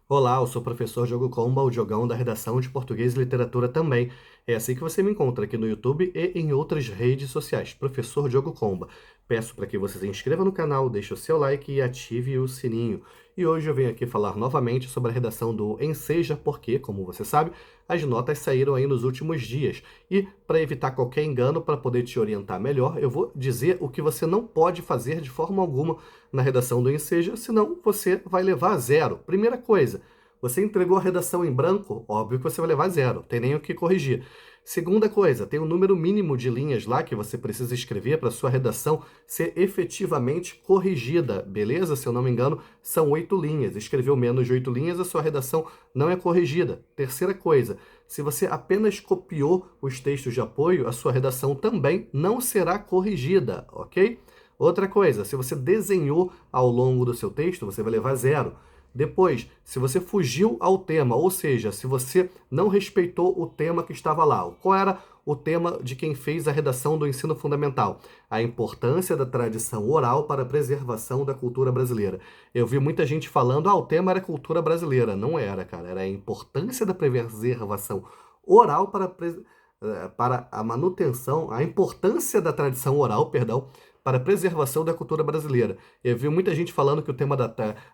Olá, eu sou o professor Diogo Comba, o Diogão da redação de Português e Literatura também. É assim que você me encontra aqui no YouTube e em outras redes sociais. Professor Diogo Comba. Peço para que você se inscreva no canal, deixe o seu like e ative o sininho. E hoje eu venho aqui falar novamente sobre a redação do Enseja, porque, como você sabe, as notas saíram aí nos últimos dias. E para evitar qualquer engano, para poder te orientar melhor, eu vou dizer o que você não pode fazer de forma alguma na redação do Enseja, senão você vai levar zero. Primeira coisa, você entregou a redação em branco, óbvio que você vai levar zero, tem nem o que corrigir. Segunda coisa, tem um número mínimo de linhas lá que você precisa escrever para sua redação ser efetivamente corrigida, beleza? Se eu não me engano, são 8 linhas. Escreveu menos de 8 linhas, a sua redação não é corrigida. Terceira coisa, se você apenas copiou os textos de apoio, a sua redação também não será corrigida, ok? Outra coisa, se você desenhou ao longo do seu texto, você vai levar zero. Depois, se você fugiu ao tema, ou seja, se você não respeitou o tema que estava lá, qual era o tema de quem fez a redação do ensino fundamental? A importância da tradição oral para a preservação da cultura brasileira. Eu vi muita gente falando, o tema era cultura brasileira. Não era, cara, era a importância da preservação oral para a manutenção, a importância da tradição oral, perdão, para a preservação da cultura brasileira. Eu vi muita gente falando que o tema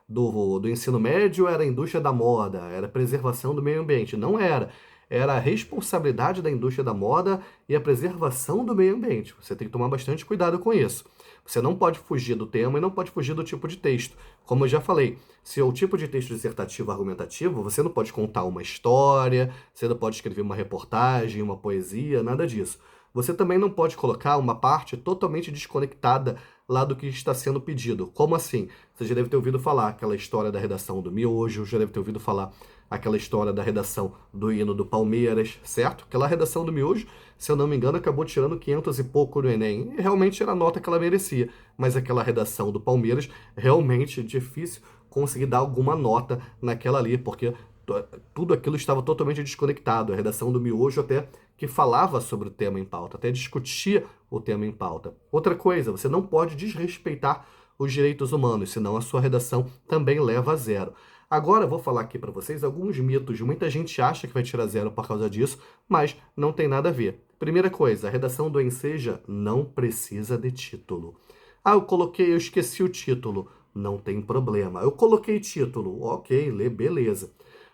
do ensino médio era a indústria da moda, era a preservação do meio ambiente. Não era. Era a responsabilidade da indústria da moda e a preservação do meio ambiente. Você tem que tomar bastante cuidado com isso. Você não pode fugir do tema e não pode fugir do tipo de texto. Como eu já falei, se é o tipo de texto dissertativo argumentativo, você não pode contar uma história, você não pode escrever uma reportagem, uma poesia, nada disso. Você também não pode colocar uma parte totalmente desconectada lá do que está sendo pedido. Como assim? Você já deve ter ouvido falar aquela história da redação do miojo, já deve ter ouvido falar aquela história da redação do hino do Palmeiras, certo? Aquela redação do miojo, se eu não me engano, acabou tirando 500 e pouco no Enem. E realmente era a nota que ela merecia. Mas aquela redação do Palmeiras, realmente difícil conseguir dar alguma nota naquela ali, porque tudo aquilo estava totalmente desconectado. A redação do miojo até que falava sobre o tema em pauta, até discutia o tema em pauta. Outra coisa, você não pode desrespeitar os direitos humanos, senão a sua redação também leva a zero. Agora eu vou falar aqui para vocês alguns mitos. Muita gente acha que vai tirar zero por causa disso, mas não tem nada a ver. Primeira coisa, a redação do Enseja não precisa de título. Eu esqueci o título. Não tem problema. Eu coloquei título. Ok, lê, beleza.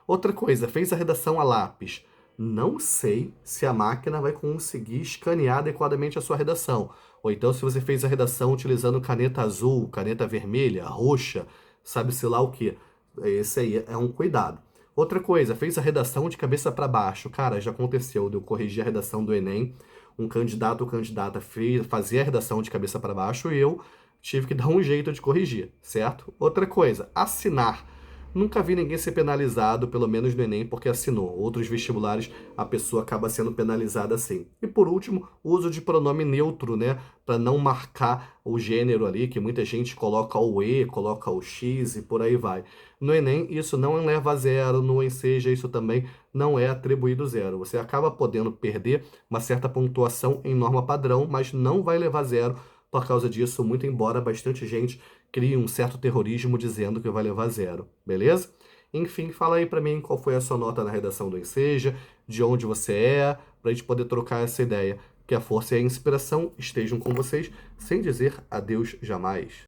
Outra coisa, fez a redação a lápis. Não sei se a máquina vai conseguir escanear adequadamente a sua redação. Ou então, se você fez a redação utilizando caneta azul, caneta vermelha, roxa, sabe-se lá o que. Esse aí é um cuidado. Outra coisa, fez a redação de cabeça para baixo. Cara, já aconteceu de eu corrigir a redação do Enem. Um candidato ou candidata fazia a redação de cabeça para baixo e eu tive que dar um jeito de corrigir, certo? Outra coisa, assinar. Nunca vi ninguém ser penalizado, pelo menos no Enem, porque assinou. Outros vestibulares, a pessoa acaba sendo penalizada assim. E por último, o uso de pronome neutro, né? Para não marcar o gênero ali, que muita gente coloca o E, coloca o X e por aí vai. No Enem, isso não leva a zero, no Enseja, isso também não é atribuído zero. Você acaba podendo perder uma certa pontuação em norma padrão, mas não vai levar zero por causa disso, muito embora bastante gente crie um certo terrorismo dizendo que vai levar zero, beleza? Enfim, fala aí pra mim qual foi a sua nota na redação do Enseja, de onde você é, pra gente poder trocar essa ideia. Que a força e a inspiração estejam com vocês, sem dizer adeus jamais.